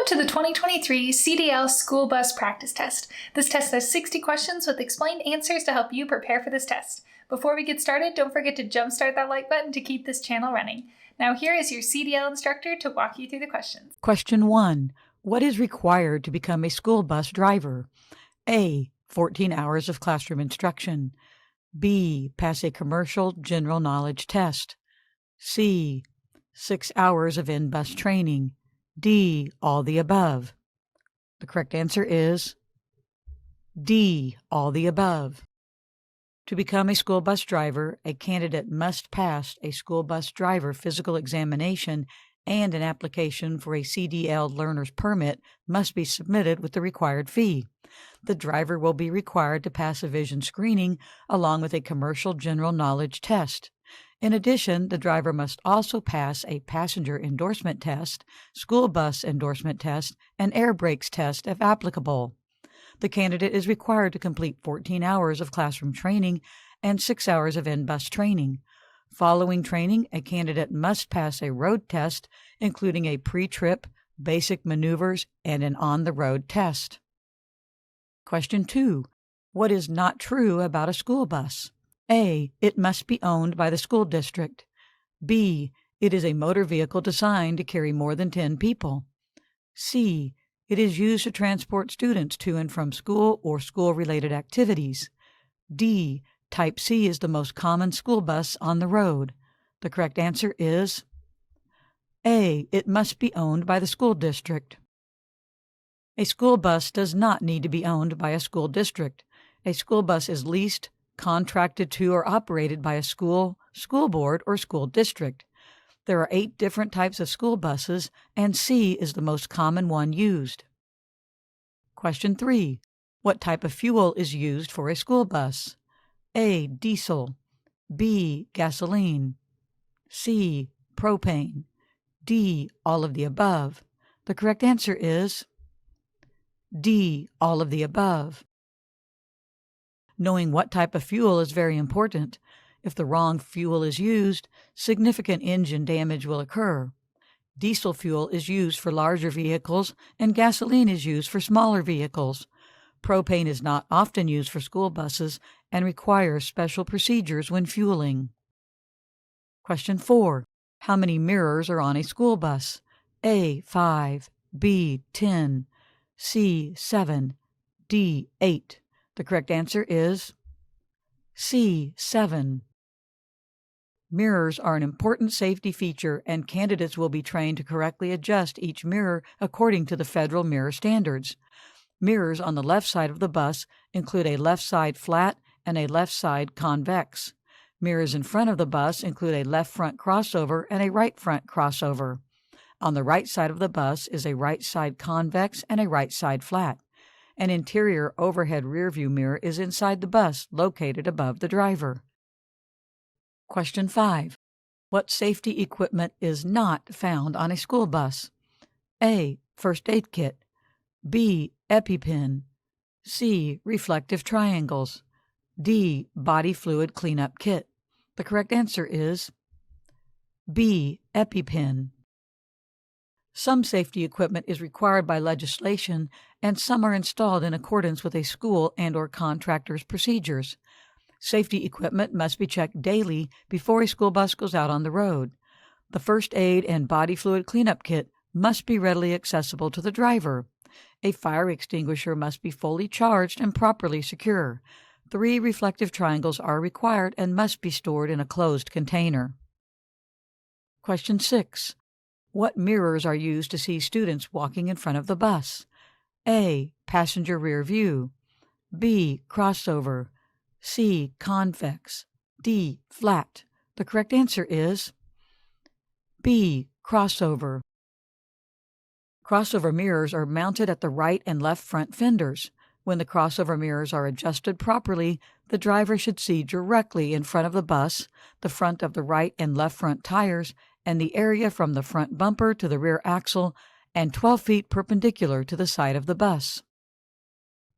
to the 2023 CDL School Bus Practice Test. This test has 60 questions with explained answers to help you prepare for this test. Before we get started, don't forget to jumpstart that like button to keep this channel running. Now here is your CDL instructor to walk you through the questions. Question 1. What is required to become a school bus driver? A. 14 hours of classroom instruction. B. Pass a commercial general knowledge test. C. 6 hours of in-bus training. D. All the above. The correct answer is D. All the above. To become a school bus driver, a candidate must pass a school bus driver physical examination, and an application for a CDL learner's permit must be submitted with the required fee. The driver will be required to pass a vision screening along with a commercial general knowledge test. In addition, the driver must also pass a passenger endorsement test, school bus endorsement test, and air brakes test if applicable. The candidate is required to complete 14 hours of classroom training and 6 hours of in-bus training. Following training, a candidate must pass a road test, including a pre-trip, basic maneuvers, and an on-the-road test. Question 2. What is not true about a school bus? A. It must be owned by the school district. B. It is a motor vehicle designed to carry more than 10 people. C. It is used to transport students to and from school or school-related activities. D. Type C is the most common school bus on the road. The correct answer is A. It must be owned by the school district. A school bus does not need to be owned by a school district. A school bus is leased, contracted to, or operated by a school, school board, or school district. There are 8 different types of school buses, and C is the most common one used. Question 3. What type of fuel is used for a school bus? A. Diesel. B. Gasoline. C. Propane. D. All of the above. The correct answer is D. All of the above. Knowing what type of fuel is very important. If the wrong fuel is used, significant engine damage will occur. Diesel fuel is used for larger vehicles, and gasoline is used for smaller vehicles. Propane is not often used for school buses and requires special procedures when fueling. Question 4. How many mirrors are on a school bus? A. 5. B. 10. C. 7. D. 8. The correct answer is C. 7. Mirrors are an important safety feature, and candidates will be trained to correctly adjust each mirror according to the federal mirror standards. Mirrors on the left side of the bus include a left side flat and a left side convex. Mirrors in front of the bus include a left front crossover and a right front crossover. On the right side of the bus is a right side convex and a right side flat. An interior overhead rearview mirror is inside the bus, located above the driver. Question 5. What safety equipment is not found on a school bus? A. First aid kit. B. EpiPen. C. Reflective triangles. D. Body fluid cleanup kit. The correct answer is B. EpiPen. Some safety equipment is required by legislation, and some are installed in accordance with a school and/or contractor's procedures. Safety equipment must be checked daily before a school bus goes out on the road. The first aid and body fluid cleanup kit must be readily accessible to the driver. A fire extinguisher must be fully charged and properly secure. 3 reflective triangles are required and must be stored in a closed container. Question 6. What mirrors are used to see students walking in front of the bus? A. Passenger rear view. B. Crossover. C. Convex. D. Flat. The correct answer is B. Crossover. Crossover mirrors are mounted at the right and left front fenders. When the crossover mirrors are adjusted properly, the driver should see directly in front of the bus, the front of the right and left front tires, and the area from the front bumper to the rear axle, and 12 feet perpendicular to the side of the bus.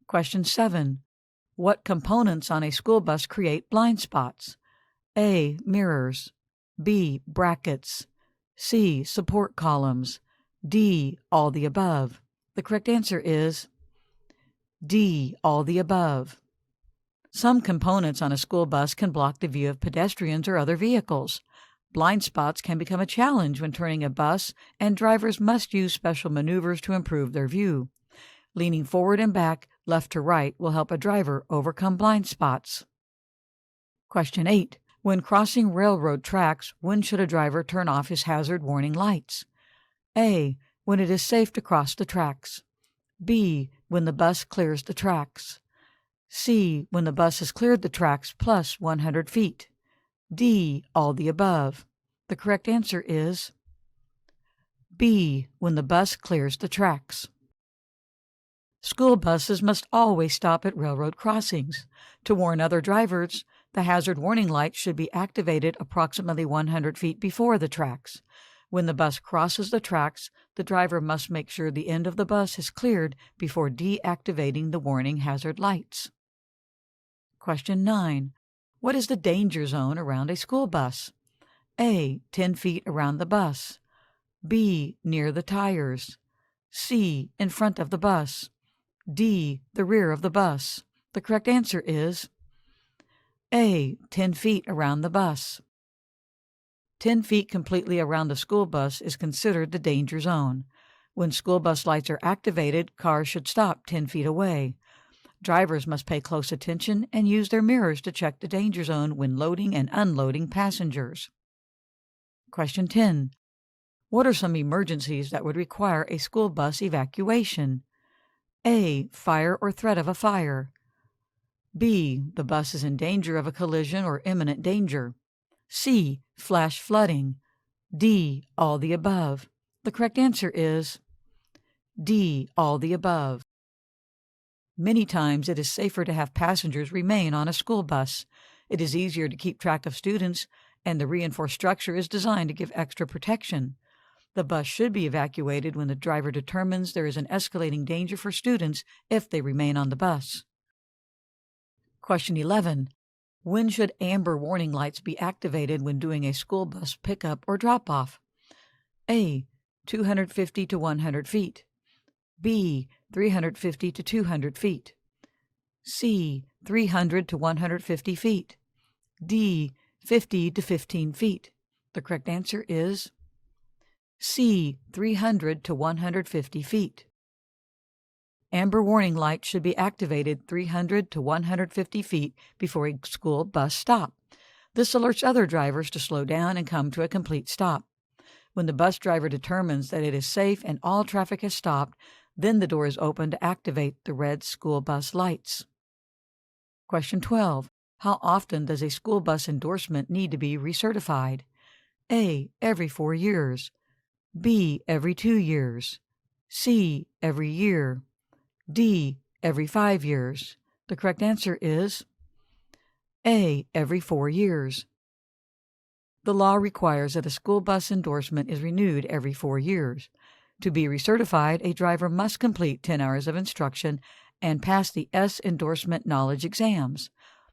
Question 7. What components on a school bus create blind spots? A. Mirrors. B. Brackets. C. Support columns. D, all the above? The correct answer is D, all the above. Some components on a school bus can block the view of pedestrians or other vehicles. Blind spots can become a challenge when turning a bus, and drivers must use special maneuvers to improve their view. Leaning forward and back, left to right, will help a driver overcome blind spots. Question 8. When crossing railroad tracks, when should a driver turn off his hazard warning lights? A. When it is safe to cross the tracks. B. When the bus clears the tracks. C. When the bus has cleared the tracks plus 100 feet. D. All the above. The correct answer is B. When the bus clears the tracks. School buses must always stop at railroad crossings. To warn other drivers, the hazard warning light should be activated approximately 100 feet before the tracks. When the bus crosses the tracks, the driver must make sure the end of the bus is cleared before deactivating the warning hazard lights. Question 9. What is the danger zone around a school bus? A. 10 feet around the bus. B. Near the tires. C. In front of the bus. D. The rear of the bus. The correct answer is A. 10 feet around the bus. 10 feet completely around the school bus is considered the danger zone. When school bus lights are activated, cars should stop 10 feet away. Drivers must pay close attention and use their mirrors to check the danger zone when loading and unloading passengers. Question 10. What are some emergencies that would require a school bus evacuation? A. Fire or threat of a fire. B. The bus is in danger of a collision or imminent danger. C. Flash flooding. D. All the above. The correct answer is D. All the above. Many times it is safer to have passengers remain on a school bus. It is easier to keep track of students, and the reinforced structure is designed to give extra protection. The bus should be evacuated when the driver determines there is an escalating danger for students if they remain on the bus. Question 11. When should amber warning lights be activated when doing a school bus pickup or drop-off? A. 250 to 100 feet. B. 350 to 200 feet. C. 300 to 150 feet. D. 50 to 15 feet. The correct answer is C. 300 to 150 feet. Amber warning lights should be activated 300 to 150 feet before a school bus stop. This alerts other drivers to slow down and come to a complete stop. When the bus driver determines that it is safe and all traffic has stopped, then the door is open to activate the red school bus lights. Question 12. How often does a school bus endorsement need to be recertified? A. Every 4 years. B. Every 2 years. C. Every year. D. Every 5 years. The correct answer is A. Every 4 years. The law requires that a school bus endorsement is renewed every 4 years. To be recertified, a driver must complete 10 hours of instruction and pass the S endorsement knowledge exams.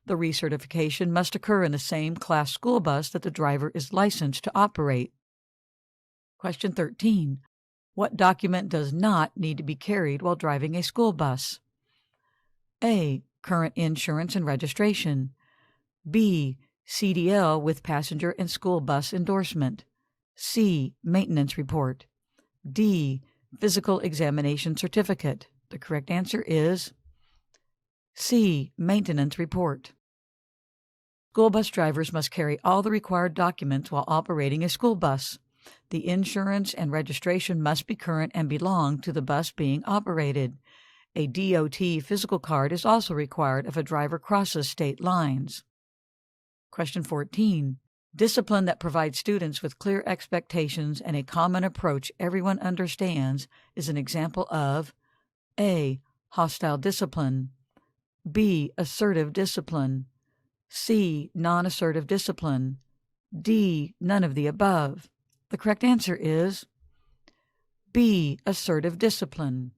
The recertification must occur in the same class school bus that the driver is licensed to operate. Question 13. What document does not need to be carried while driving a school bus? A. Current insurance and registration. B. CDL with passenger and school bus endorsement. C. Maintenance report. D. Physical examination certificate. The correct answer is C. Maintenance report. School bus drivers must carry all the required documents while operating a school bus. The insurance and registration must be current and belong to the bus being operated. A DOT physical card is also required if a driver crosses state lines. Question 14. Discipline that provides students with clear expectations and a common approach everyone understands is an example of A. Hostile discipline. B. Assertive discipline. C. Non-assertive discipline. D. None of the above. The correct answer is B. Assertive discipline.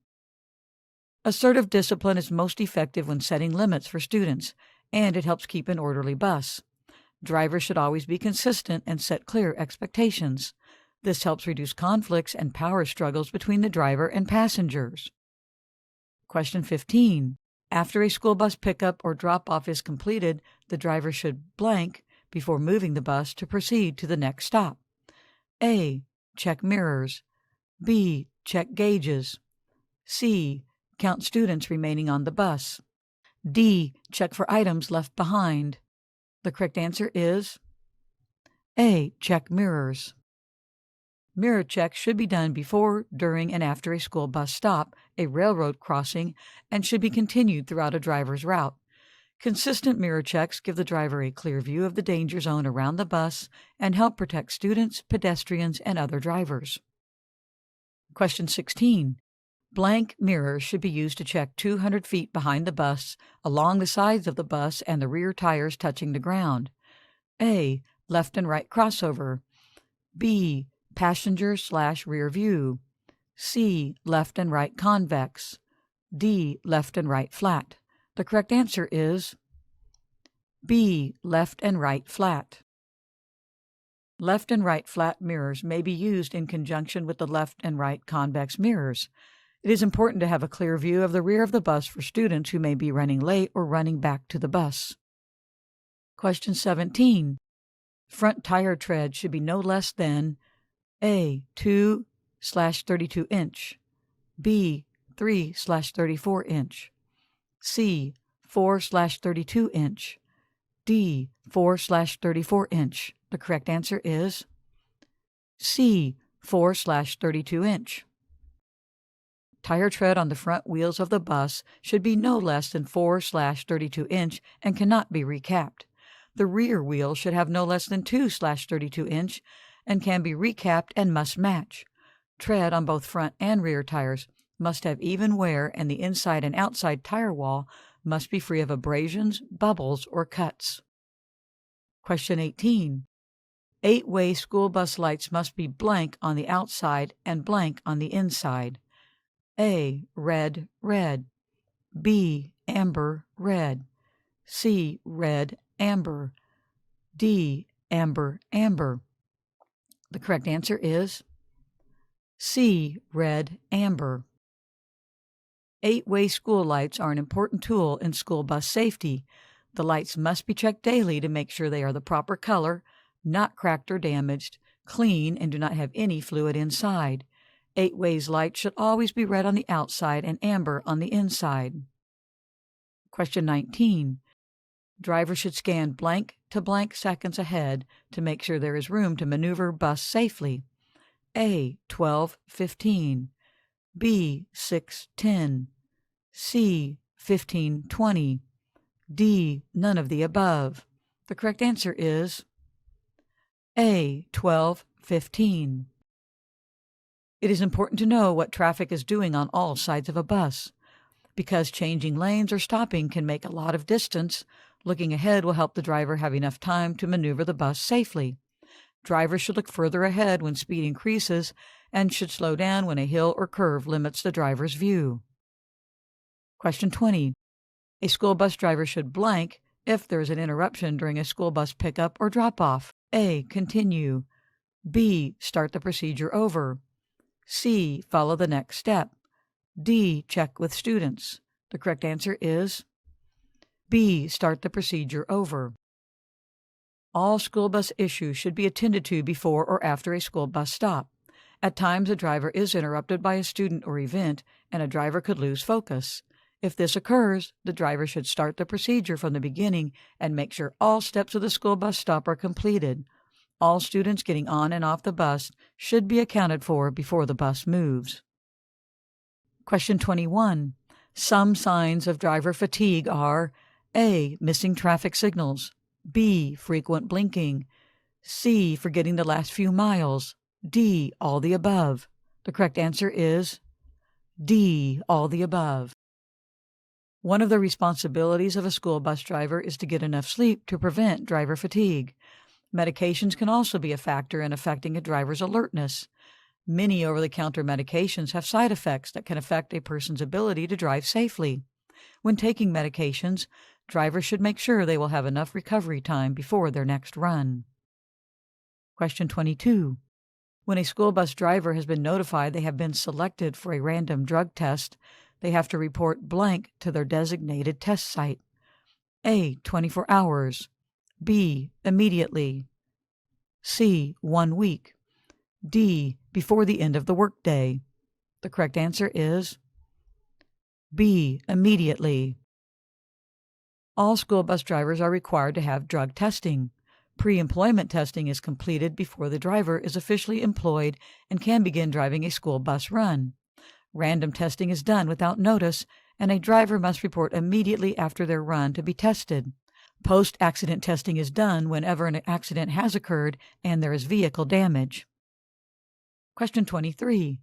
Assertive discipline is most effective when setting limits for students, and it helps keep an orderly bus. Drivers should always be consistent and set clear expectations. This helps reduce conflicts and power struggles between the driver and passengers. Question 15. After a school bus pickup or drop-off is completed, the driver should blank before moving the bus to proceed to the next stop. A. Check mirrors. B. Check gauges. C. Count students remaining on the bus. D. Check for items left behind. The correct answer is A. Check mirrors. Mirror checks should be done before, during, and after a school bus stop, a railroad crossing, and should be continued throughout a driver's route. Consistent mirror checks give the driver a clear view of the danger zone around the bus and help protect students, pedestrians, and other drivers. Question 16. Blank mirrors should be used to check 200 feet behind the bus, along the sides of the bus and the rear tires touching the ground. A. Left and right crossover. B. Passenger/rear view. C. Left and right convex. D. Left and right flat. The correct answer is B. Left and right flat. Left and right flat mirrors may be used in conjunction with the left and right convex mirrors. It is important to have a clear view of the rear of the bus for students who may be running late or running back to the bus. Question 17. Front tire tread should be no less than A. 2/32 inch. B. 3/34 inch. C. 4/32 inch. D. 4/34 inch. The correct answer is C. 4/32 inch. Tire tread on the front wheels of the bus should be no less than 4/32 inch and cannot be recapped. The rear wheel should have no less than 2/32 inch and can be recapped and must match. Tread on both front and rear tires must have even wear, and the inside and outside tire wall must be free of abrasions, bubbles, or cuts. Question 18. 8-way school bus lights must be blank on the outside and blank on the inside. A. Red, red. B. Amber, red. C. Red, amber. D. Amber, amber. The correct answer is C. Red, amber. 8-way school lights are an important tool in school bus safety. The lights must be checked daily to make sure they are the proper color, not cracked or damaged, clean, and do not have any fluid inside. 8-ways lights should always be red on the outside and amber on the inside. Question 19. Drivers should scan blank to blank seconds ahead to make sure there is room to maneuver bus safely. A. 12:15. B. 6:10. C. 15:20. D. None of the above. The correct answer is A. 12:15. It is important to know what traffic is doing on all sides of a bus. Because changing lanes or stopping can make a lot of distance, looking ahead will help the driver have enough time to maneuver the bus safely. Drivers should look further ahead when speed increases and should slow down when a hill or curve limits the driver's view. Question 20. A school bus driver should blank if there is an interruption during a school bus pickup or drop-off. A. Continue. B. Start the procedure over. C. Follow the next step. D. Check with students. The correct answer is B. Start the procedure over. All school bus issues should be attended to before or after a school bus stop. At times, a driver is interrupted by a student or event, and a driver could lose focus. If this occurs, the driver should start the procedure from the beginning and make sure all steps of the school bus stop are completed. All students getting on and off the bus should be accounted for before the bus moves. Question 21. Some signs of driver fatigue are A. Missing traffic signals. B. Frequent blinking. C. Forgetting the last few miles. D. All the above. The correct answer is D. All the above. One of the responsibilities of a school bus driver is to get enough sleep to prevent driver fatigue. Medications can also be a factor in affecting a driver's alertness. Many over-the-counter medications have side effects that can affect a person's ability to drive safely. When taking medications, drivers should make sure they will have enough recovery time before their next run. Question 22. When a school bus driver has been notified they have been selected for a random drug test, they have to report blank to their designated test site. A. 24 hours. B. Immediately. C. 1 week. D. Before the end of the workday. The correct answer is B. Immediately. All school bus drivers are required to have drug testing. Pre-employment testing is completed before the driver is officially employed and can begin driving a school bus run. Random testing is done without notice, and a driver must report immediately after their run to be tested. Post-accident testing is done whenever an accident has occurred and there is vehicle damage. Question 23.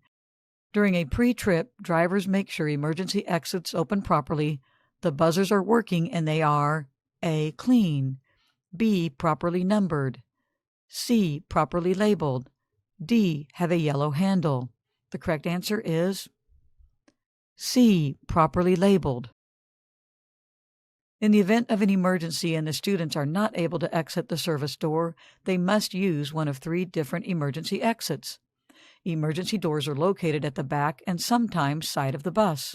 During a pre-trip, drivers make sure emergency exits open properly, the buzzers are working, and they are A. Clean, B. Properly numbered, C. Properly labeled, D. Have a yellow handle. The correct answer is C. Properly labeled. In the event of an emergency and the students are not able to exit the service door, they must use one of 3 different emergency exits. Emergency doors are located at the back and sometimes side of the bus.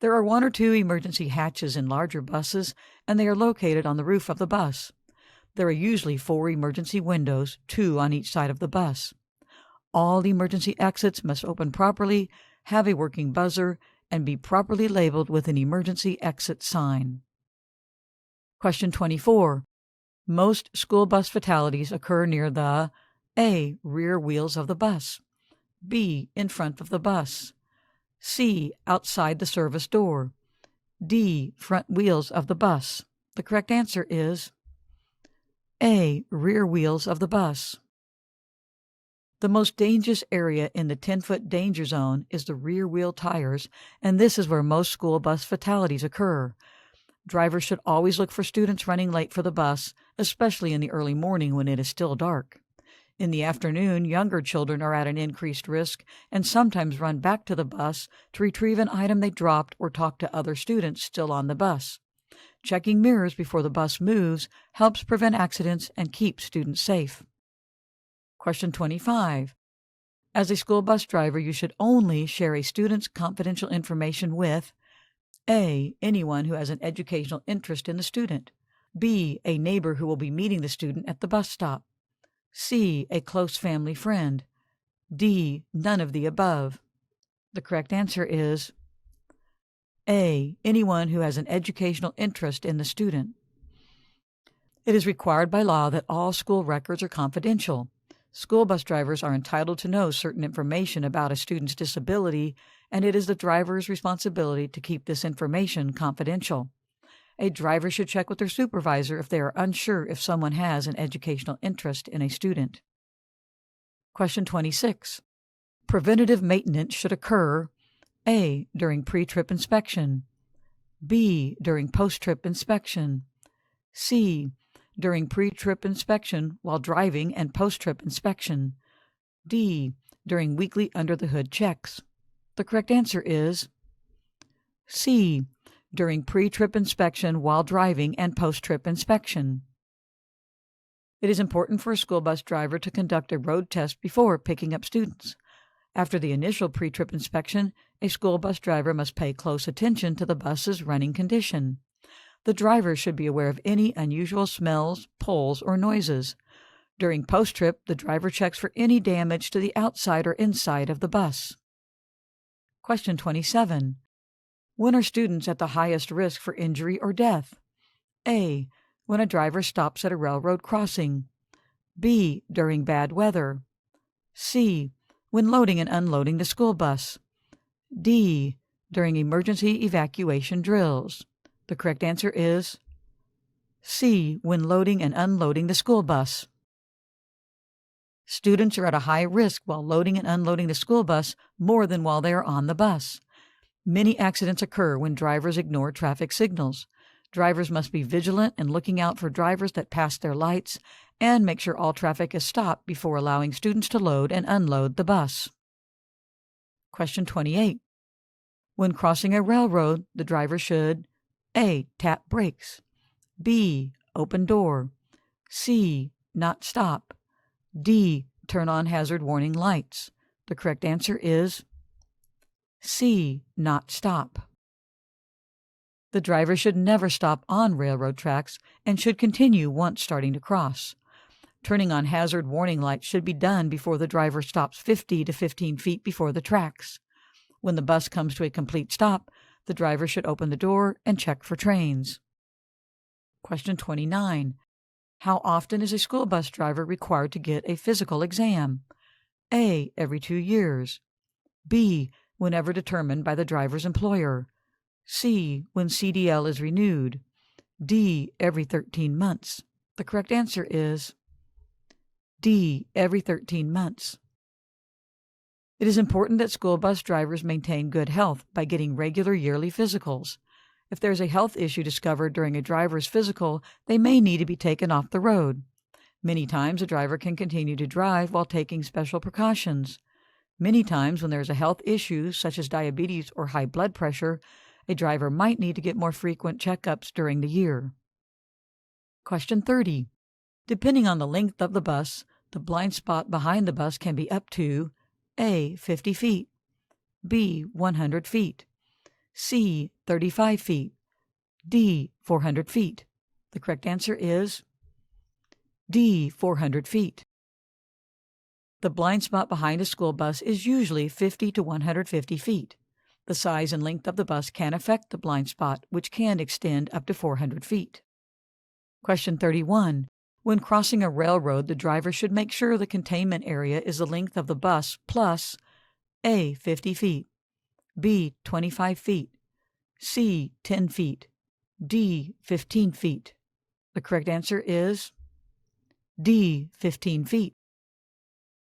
There are 1 or 2 emergency hatches in larger buses, and they are located on the roof of the bus. There are usually 4 emergency windows, 2 on each side of the bus. All emergency exits must open properly, have a working buzzer, and be properly labeled with an emergency exit sign. Question 24. Most school bus fatalities occur near the A. Rear wheels of the bus, B. In front of the bus, C. Outside the service door, D. Front wheels of the bus. The correct answer is A. Rear wheels of the bus. The most dangerous area in the 10-foot danger zone is the rear wheel tires, and this is where most school bus fatalities occur. Drivers should always look for students running late for the bus, especially in the early morning when it is still dark. In the afternoon, younger children are at an increased risk and sometimes run back to the bus to retrieve an item they dropped or talk to other students still on the bus. Checking mirrors before the bus moves helps prevent accidents and keep students safe. Question 25. As a school bus driver, you should only share a student's confidential information with A. Anyone who has an educational interest in the student, B. A neighbor who will be meeting the student at the bus stop, C. A close family friend, D. None of the above. The correct answer is A. Anyone who has an educational interest in the student. It is required by law that all school records are confidential. School bus drivers are entitled to know certain information about a student's disability, and it is the driver's responsibility to keep this information confidential. A driver should check with their supervisor if they are unsure if someone has an educational interest in a student. Question 26. Preventative maintenance should occur A. During pre-trip inspection, B. During post-trip inspection, C. During pre-trip inspection while driving and post-trip inspection, D. During weekly under-the-hood checks. The correct answer is C. During pre-trip inspection while driving and post-trip inspection. It is important for a school bus driver to conduct a road test before picking up students. After the initial pre-trip inspection, a school bus driver must pay close attention to the bus's running condition. The driver should be aware of any unusual smells, pulls, or noises. During post-trip, the driver checks for any damage to the outside or inside of the bus. Question 27. When are students at the highest risk for injury or death? A. When a driver stops at a railroad crossing, B. During bad weather, C. When loading and unloading the school bus, D. During emergency evacuation drills. The correct answer is C. When loading and unloading the school bus. Students are at a high risk while loading and unloading the school bus more than while they are on the bus. Many accidents occur when drivers ignore traffic signals. Drivers must be vigilant and looking out for drivers that pass their lights and make sure all traffic is stopped before allowing students to load and unload the bus. Question 28. When crossing a railroad, the driver should A. Tap brakes, B. Open door, C. Not stop, D. turn on hazard warning lights. The correct answer is C. Not stop. The driver should never stop on railroad tracks and should continue once starting to cross. Turning on hazard warning lights should be done before the driver stops 50 to 15 feet before the tracks. When the bus comes to a complete stop, the driver should open the door and check for trains. Question 29. How often is a school bus driver required to get a physical exam? A. Every 2 years. B. Whenever determined by the driver's employer. C. When CDL is renewed. D. Every 13 months. The correct answer is D. Every 13 months. It is important that school bus drivers maintain good health by getting regular yearly physicals. If there is a health issue discovered during a driver's physical, they may need to be taken off the road. Many times a driver can continue to drive while taking special precautions. Many times when there is a health issue such as diabetes or high blood pressure, a driver might need to get more frequent checkups during the year. Question 30. Depending on the length of the bus, the blind spot behind the bus can be up to A. 50 feet, B. 100 feet, C. 35 feet, D. 400 feet. The correct answer is D. 400 feet. The blind spot behind a school bus is usually 50 to 150 feet. The size and length of the bus can affect the blind spot, which can extend up to 400 feet. Question 31. When crossing a railroad, the driver should make sure the containment area is the length of the bus plus A. 50 feet, B. 25 feet, C. 10 feet, D. 15 feet. The correct answer is D. 15 feet.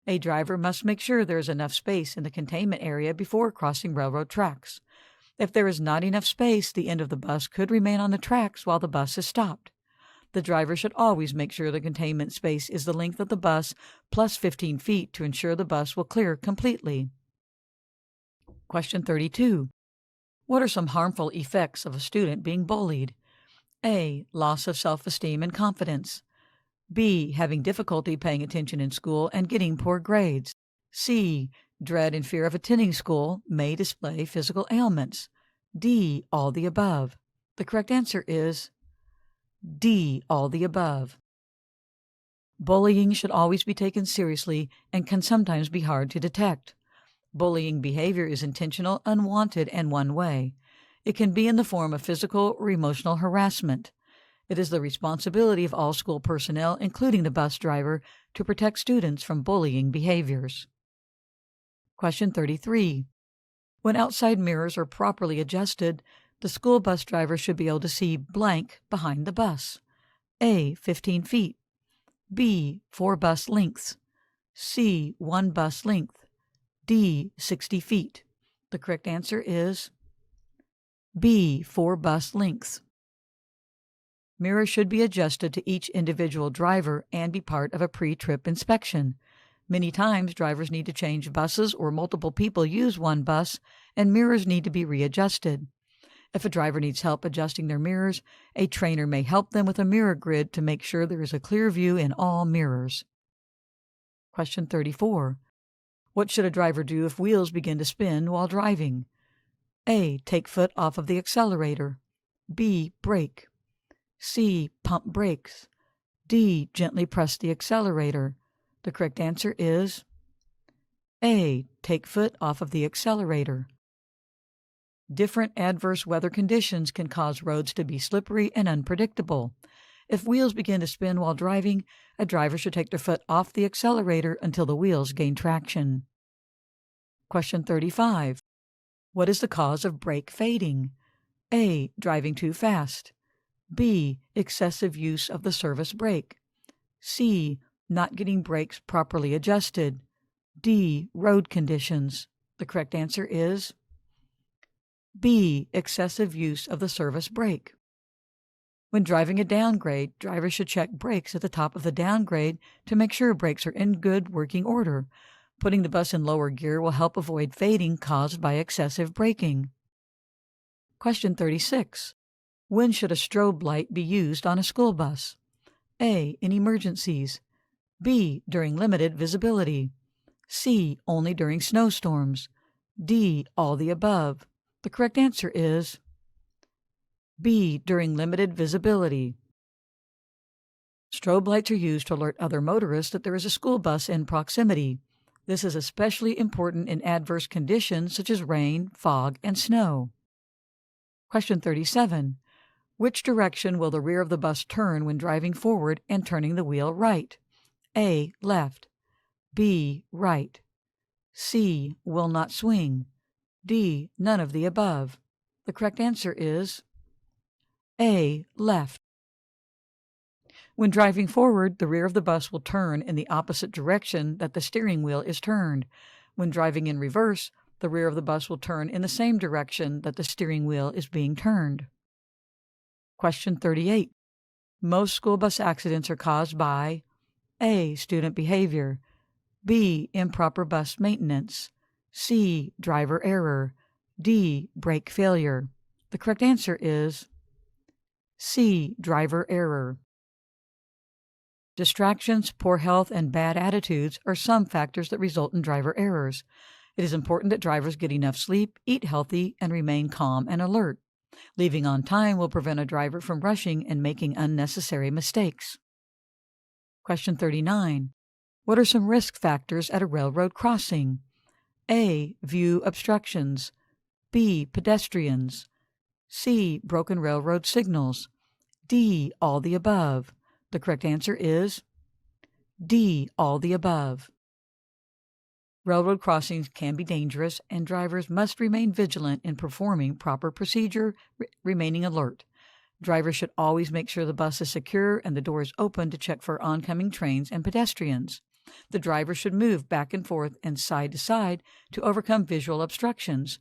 A driver must make sure there is enough space in the containment area before crossing railroad tracks. If there is not enough space, the end of the bus could remain on the tracks while the bus is stopped. The driver should always make sure the containment space is the length of the bus plus 15 feet to ensure the bus will clear completely. Question 32. What are some harmful effects of a student being bullied? A. Loss of self-esteem and confidence. B. Having difficulty paying attention in school and getting poor grades. C. Dread and fear of attending school may display physical ailments. D. All the above. The correct answer is D. All the above. Bullying should always be taken seriously and can sometimes be hard to detect. Bullying behavior is intentional, unwanted, and one way. It can be in the form of physical or emotional harassment. It is the responsibility of all school personnel, including the bus driver, to protect students from bullying behaviors. Question 33. When outside mirrors are properly adjusted, the school bus driver should be able to see blank behind the bus. A. 15 feet. B. 4 bus lengths. C. 1 bus length. D. 60 feet. The correct answer is B. 4 bus lengths. Mirrors should be adjusted to each individual driver and be part of a pre-trip inspection. Many times, drivers need to change buses or multiple people use one bus, and mirrors need to be readjusted. If a driver needs help adjusting their mirrors, a trainer may help them with a mirror grid to make sure there is a clear view in all mirrors. Question 34. What should a driver do if wheels begin to spin while driving? A. Take foot off of the accelerator. B. Brake. C. Pump brakes. D. Gently press the accelerator. The correct answer is A. Take foot off of the accelerator. Different adverse weather conditions can cause roads to be slippery and unpredictable. If wheels begin to spin while driving, a driver should take their foot off the accelerator until the wheels gain traction. Question 35. What is the cause of brake fading? A. Driving too fast. B. Excessive use of the service brake. C. Not getting brakes properly adjusted. D. Road conditions. The correct answer is B. Excessive use of the service brake. When driving a downgrade, drivers should check brakes at the top of the downgrade to make sure brakes are in good working order. Putting the bus in lower gear will help avoid fading caused by excessive braking. Question 36. When should a strobe light be used on a school bus? A. In emergencies. B. During limited visibility. C. Only during snowstorms. D. All the above. The correct answer is B. During limited visibility. Strobe lights are used to alert other motorists that there is a school bus in proximity. This is especially important in adverse conditions such as rain, fog, and snow. Question 37. Which direction will the rear of the bus turn when driving forward and turning the wheel right? A. Left. B. Right. C. Will not swing. D. None of the above. The correct answer is A. Left. When driving forward, the rear of the bus will turn in the opposite direction that the steering wheel is turned. When driving in reverse, the rear of the bus will turn in the same direction that the steering wheel is being turned. Question 38. Most school bus accidents are caused by A. Student behavior. B. Improper bus maintenance. C. Driver error. D. Brake failure. The correct answer is C. Driver error. Distractions, poor health, and bad attitudes are some factors that result in driver errors. It is important that drivers get enough sleep, eat healthy, and remain calm and alert. Leaving on time will prevent a driver from rushing and making unnecessary mistakes. Question 39. What are some risk factors at a railroad crossing? A. View obstructions. B. Pedestrians. C. Broken railroad signals. D. All the above. The correct answer is D. All the above. Railroad crossings can be dangerous, and drivers must remain vigilant in performing proper procedure, remaining alert. Drivers should always make sure the bus is secure and the door is open to check for oncoming trains and pedestrians. The driver should move back and forth and side to side to overcome visual obstructions.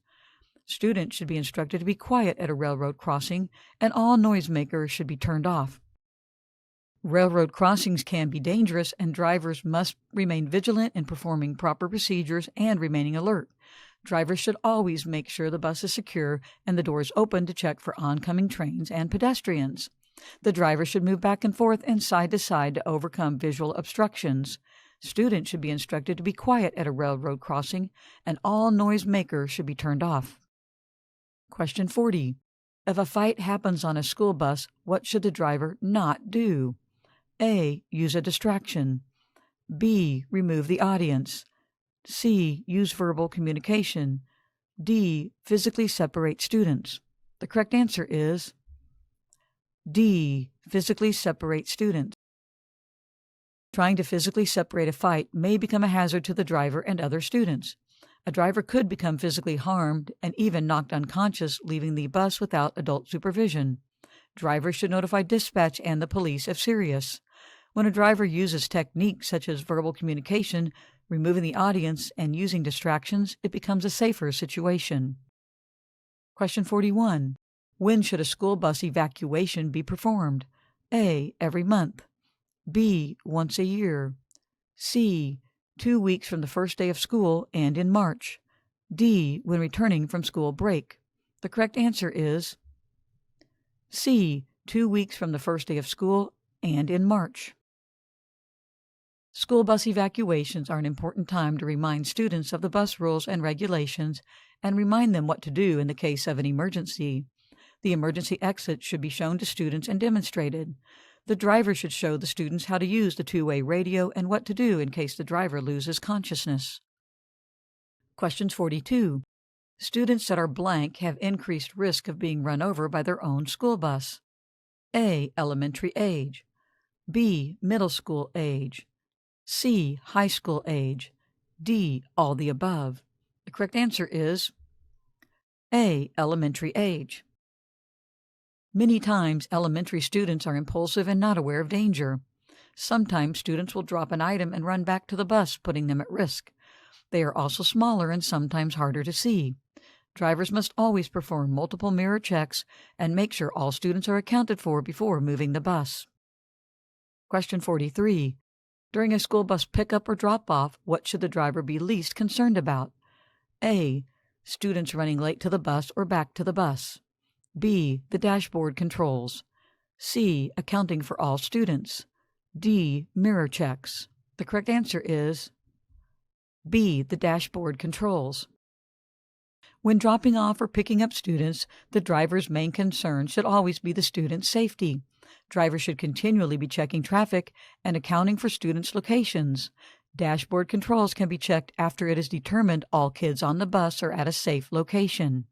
Students should be instructed to be quiet at a railroad crossing, and all noisemakers should be turned off. Railroad crossings can be dangerous, and drivers must remain vigilant in performing proper procedures and remaining alert. Drivers should always make sure the bus is secure and the doors open to check for oncoming trains and pedestrians. The driver should move back and forth and side to side to overcome visual obstructions. Students should be instructed to be quiet at a railroad crossing, and all noisemakers should be turned off. Question 40. If a fight happens on a school bus, what should the driver not do? A. Use a distraction. B. Remove the audience. C. Use verbal communication. D. Physically separate students. The correct answer is D. Physically separate students. Trying to physically separate a fight may become a hazard to the driver and other students. A driver could become physically harmed and even knocked unconscious, leaving the bus without adult supervision. Drivers should notify dispatch and the police if serious. When a driver uses techniques such as verbal communication, removing the audience, and using distractions, it becomes a safer situation. Question 41. When should a school bus evacuation be performed? A. Every month. B. Once a year. C. 2 weeks from the first day of school and in March. D. When returning from school break. The correct answer is C. 2 weeks from the first day of school and in March. School bus evacuations are an important time to remind students of the bus rules and regulations and remind them what to do in the case of an emergency. The emergency exit should be shown to students and demonstrated. The driver should show the students how to use the two-way radio and what to do in case the driver loses consciousness. Question 42. Students that are blank have increased risk of being run over by their own school bus. A. Elementary age. B. Middle school age. C. High school age. D. All the above. The correct answer is A. Elementary age. Many times, elementary students are impulsive and not aware of danger. Sometimes students will drop an item and run back to the bus, putting them at risk. They are also smaller and sometimes harder to see. Drivers must always perform multiple mirror checks and make sure all students are accounted for before moving the bus. Question 43. During a school bus pickup or drop-off, what should the driver be least concerned about? A. Students running late to the bus or back to the bus. B. The dashboard controls. C. Accounting for all students. D. Mirror checks. The correct answer is B, the dashboard controls. When dropping off or picking up students, the driver's main concern should always be the student's safety. Drivers should continually be checking traffic and accounting for students' locations. Dashboard controls can be checked after it is determined all kids on the bus are at a safe location.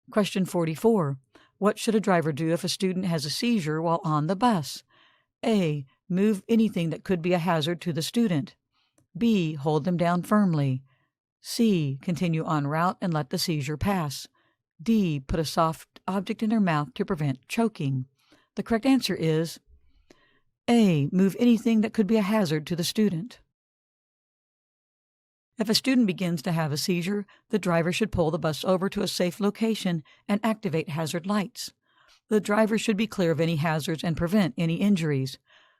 Question 44. What should a driver do if a student has a seizure while on the bus? A. Move anything that could be a hazard to the student. B. Hold them down firmly. C. Continue en route and let the seizure pass. D. Put a soft object in their mouth to prevent choking. The correct answer is A. Move anything that could be a hazard to the student. If a student begins to have a seizure, the driver should pull the bus over to a safe location and activate hazard lights. The driver should be clear of any hazards and prevent any injuries.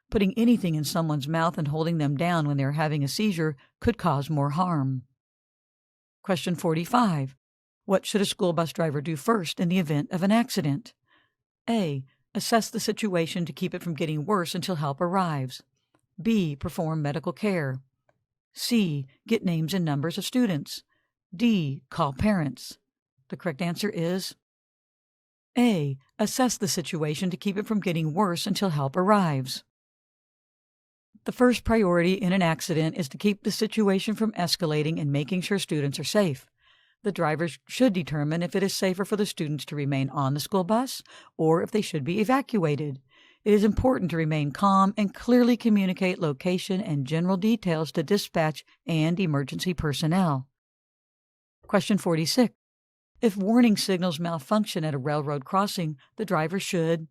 Putting anything in someone's mouth and holding them down when they are having a seizure could cause more harm. Question 45. What should a school bus driver do first in the event of an accident? A. Assess the situation to keep it from getting worse until help arrives. B. Perform medical care. C. Get names and numbers of students. D. Call parents. The correct answer is A. Assess the situation to keep it from getting worse until help arrives. The first priority in an accident is to keep the situation from escalating and making sure students are safe. The drivers should determine if it is safer for the students to remain on the school bus or if they should be evacuated. It is important to remain calm and clearly communicate location and general details to dispatch and emergency personnel. Question 46. If warning signals malfunction at a railroad crossing, the driver should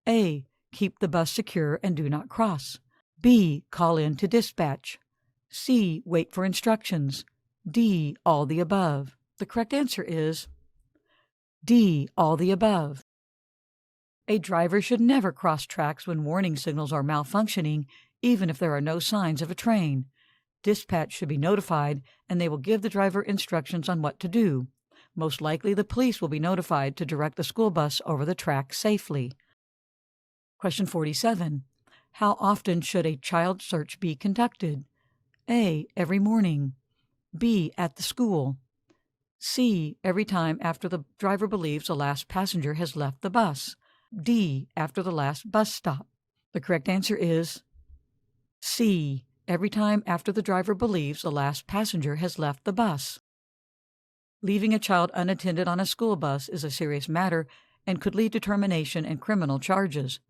A. Keep the bus secure and do not cross. B. Call in to dispatch. C. Wait for instructions. D. All the above. The correct answer is D. All the above. A driver should never cross tracks when warning signals are malfunctioning, even if there are no signs of a train. Dispatch should be notified, and they will give the driver instructions on what to do. Most likely, the police will be notified to direct the school bus over the track safely. Question 47. How often should a child search be conducted? A. Every morning. B. At the school. C. Every time after the driver believes the last passenger has left the bus. D. After the last bus stop. The correct answer is C. Every time after the driver believes the last passenger has left the bus. Leaving a child unattended on a school bus is a serious matter and could lead to termination and criminal charges.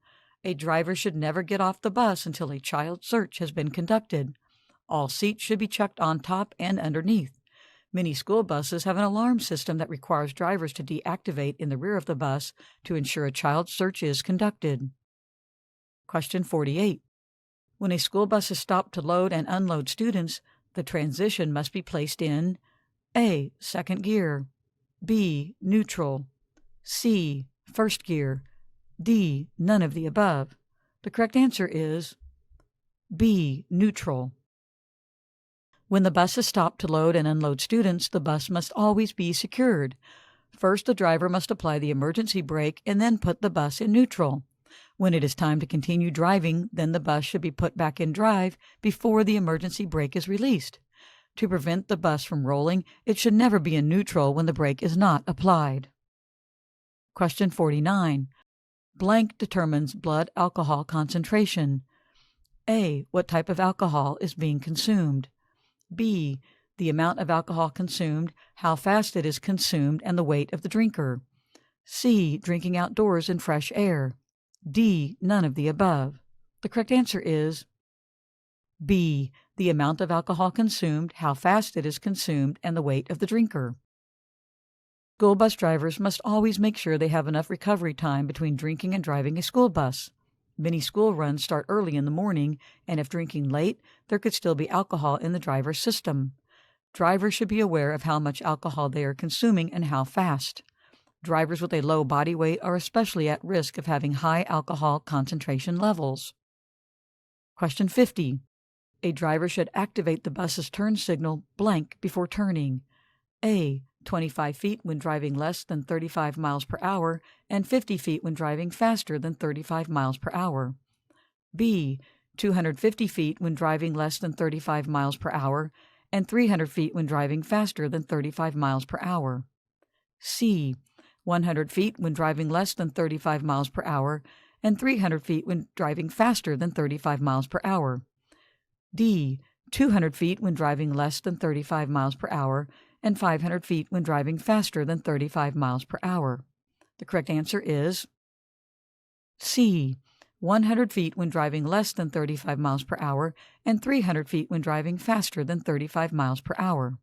A driver should never get off the bus until a child search has been conducted. All seats should be checked on top and underneath. Many school buses have an alarm system that requires drivers to deactivate in the rear of the bus to ensure a child search is conducted. Question 48. When a school bus is stopped to load and unload students, the transition must be placed in A. Second gear. B. Neutral. C. First gear. D. None of the above. The correct answer is B. Neutral. When the bus is stopped to load and unload students, the bus must always be secured. First, the driver must apply the emergency brake and then put the bus in neutral. When it is time to continue driving, then the bus should be put back in drive before the emergency brake is released. To prevent the bus from rolling, it should never be in neutral when the brake is not applied. Question 49. Blank determines blood alcohol concentration. A. What type of alcohol is being consumed? B. The amount of alcohol consumed, how fast it is consumed, and the weight of the drinker. C. Drinking outdoors in fresh air. D. None of the above. The correct answer is B. The amount of alcohol consumed, how fast it is consumed, and the weight of the drinker. School bus drivers must always make sure they have enough recovery time between drinking and driving a school bus. Many school runs start early in the morning, and if drinking late, there could still be alcohol in the driver's system. Drivers should be aware of how much alcohol they are consuming and how fast. Drivers with a low body weight are especially at risk of having high alcohol concentration levels. Question 50. A driver should activate the bus's turn signal blank before turning. A. 25 feet when driving less than 35 miles per hour and 50 feet when driving faster than 35 miles per hour. B. 250 feet when driving less than 35 miles per hour, and 300 feet when driving faster than 35 miles per hour. C. 100 feet when driving less than 35 miles per hour, and 300 feet when driving faster than 35 miles per hour. D. 200 feet when driving less than 35 miles per hour, and 500 feet when driving faster than 35 miles per hour. The correct answer is C. 100 feet when driving less than 35 miles per hour, and 300 feet when driving faster than 35 miles per hour.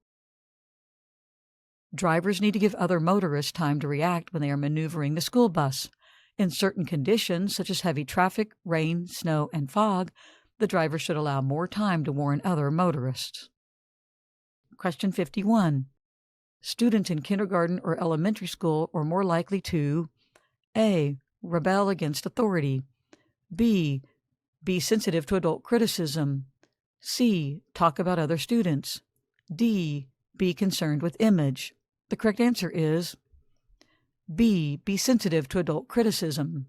Drivers need to give other motorists time to react when they are maneuvering the school bus. In certain conditions, such as heavy traffic, rain, snow, and fog, the driver should allow more time to warn other motorists. Question 51. Students in kindergarten or elementary school are more likely to A. Rebel against authority. B. Be sensitive to adult criticism. C. Talk about other students. D. Be concerned with image. The correct answer is B. Be sensitive to adult criticism.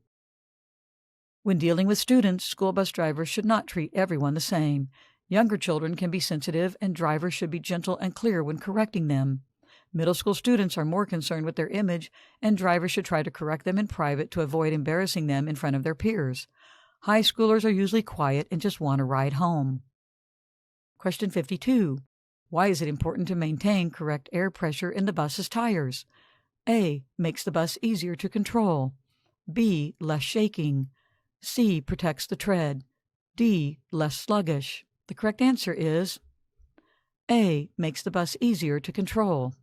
When dealing with students, school bus drivers should not treat everyone the same. Younger children can be sensitive, and drivers should be gentle and clear when correcting them. Middle school students are more concerned with their image, and drivers should try to correct them in private to avoid embarrassing them in front of their peers. High schoolers are usually quiet and just want to ride home. Question 52. Why is it important to maintain correct air pressure in the bus's tires? A. Makes the bus easier to control. B. Less shaking. C. Protects the tread. D. Less sluggish. The correct answer is A. Makes the bus easier to control.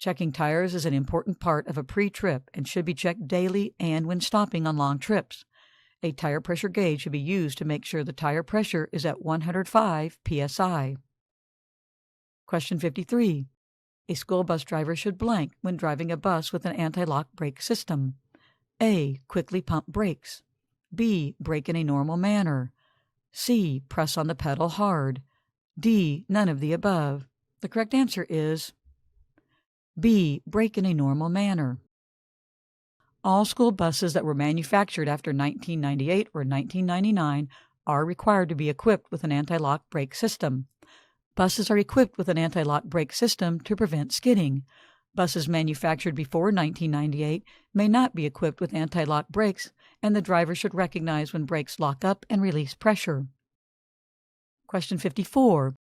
Checking tires is an important part of a pre-trip and should be checked daily and when stopping on long trips. A tire pressure gauge should be used to make sure the tire pressure is at 105 psi. Question 53. A school bus driver should blank when driving a bus with an anti-lock brake system. A. Quickly pump brakes. B. Brake in a normal manner. C. Press on the pedal hard. D. None of the above. The correct answer is B. Brake in a normal manner. All school buses that were manufactured after 1998 or 1999 are required to be equipped with an anti-lock brake system. Buses are equipped with an anti-lock brake system to prevent skidding. Buses manufactured before 1998 may not be equipped with anti-lock brakes, and the driver should recognize when brakes lock up and release pressure. Question 54.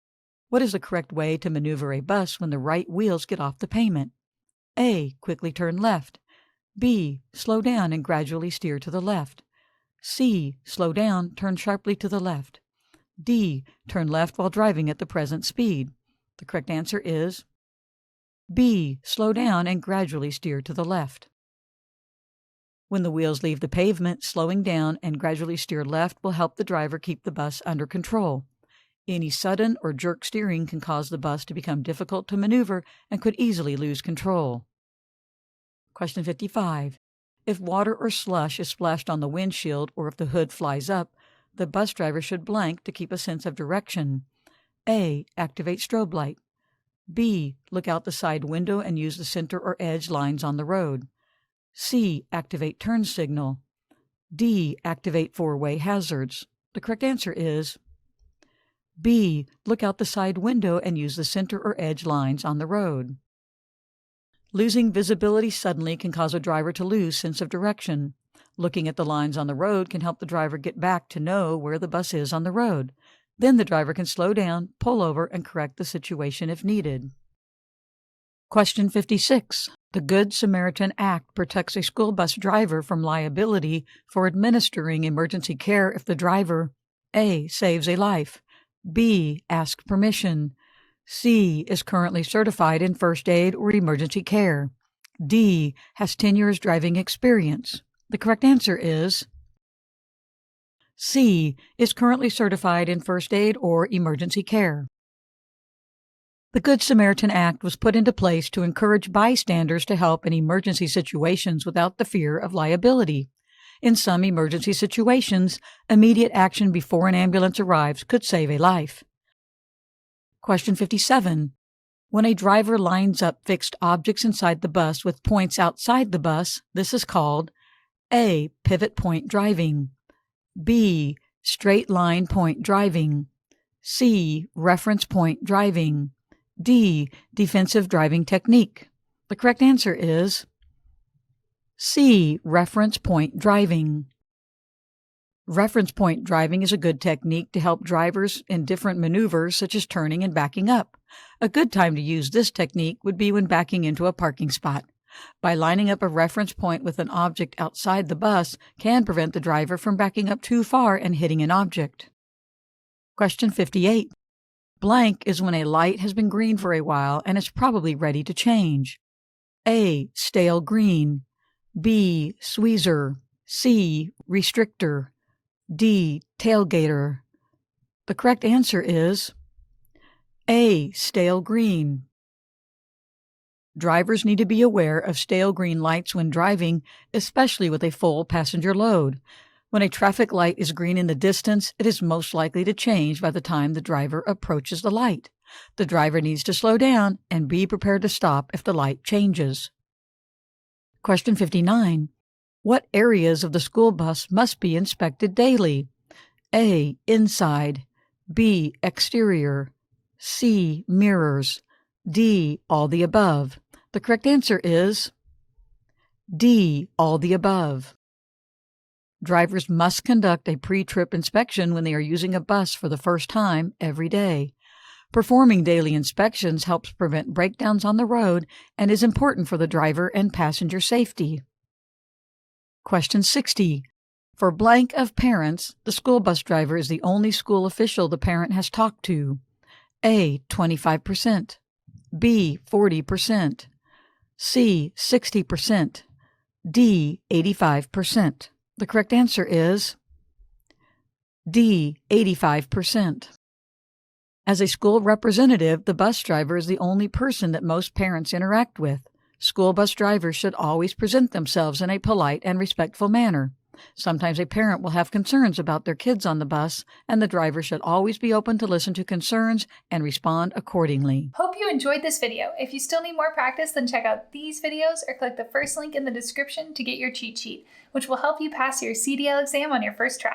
What is the correct way to maneuver a bus when the right wheels get off the pavement? A. Quickly turn left. B. Slow down and gradually steer to the left. C. Slow down, turn sharply to the left. D. Turn left while driving at the present speed. The correct answer is B. Slow down and gradually steer to the left. When the wheels leave the pavement, slowing down and gradually steer left will help the driver keep the bus under control. Any sudden or jerk steering can cause the bus to become difficult to maneuver and could easily lose control. Question 55. If water or slush is splashed on the windshield or if the hood flies up, the bus driver should blank to keep a sense of direction. A. Activate strobe light. B. Look out the side window and use the center or edge lines on the road. C. Activate turn signal. D. Activate four-way hazards. The correct answer is B. Look out the side window and use the center or edge lines on the road. Losing visibility suddenly can cause a driver to lose sense of direction. Looking at the lines on the road can help the driver get back to know where the bus is on the road. Then the driver can slow down, pull over, and correct the situation if needed. Question 56. The Good Samaritan Act protects a school bus driver from liability for administering emergency care if the driver A. Saves a life, B. Asks permission, C. Is currently certified in first aid or emergency care, D. Has 10 years driving experience. The correct answer is C. Is currently certified in first aid or emergency care. The Good Samaritan Act was put into place to encourage bystanders to help in emergency situations without the fear of liability. In some emergency situations, immediate action before an ambulance arrives could save a life. Question 57. When a driver lines up fixed objects inside the bus with points outside the bus, this is called A. Pivot point driving, B. straight line point driving, C, reference point driving, D, defensive driving technique? The correct answer is C, reference point driving. Reference point driving is a good technique to help drivers in different maneuvers such as turning and backing up. A good time to use this technique would be when backing into a parking spot. By lining up a reference point with an object outside the bus can prevent the driver from backing up too far and hitting an object. Question 58. Blank is when a light has been green for a while and is probably ready to change. A, stale green, B, squeezer, C, restrictor, D, tailgater. The correct answer is A, stale green. Drivers need to be aware of stale green lights when driving, especially with a full passenger load. When a traffic light is green in the distance, it is most likely to change by the time the driver approaches the light. The driver needs to slow down and be prepared to stop if the light changes. Question 59. What areas of the school bus must be inspected daily? A, inside, B, exterior, C, mirrors, D, all the above. The correct answer is D, all the above. Drivers must conduct a pre-trip inspection when they are using a bus for the first time every day. Performing daily inspections helps prevent breakdowns on the road and is important for the driver and passenger safety. Question 60. For blank of parents, the school bus driver is the only school official the parent has talked to. A, 25%, B, 40%, C, 60%, D, 85%. The correct answer is D, 85%. As a school representative, the bus driver is the only person that most parents interact with. School bus drivers should always present themselves in a polite and respectful manner. Sometimes a parent will have concerns about their kids on the bus, and the driver should always be open to listen to concerns and respond accordingly. Hope you enjoyed this video. If you still need more practice, then check out these videos or click the first link in the description to get your cheat sheet, which will help you pass your CDL exam on your first try.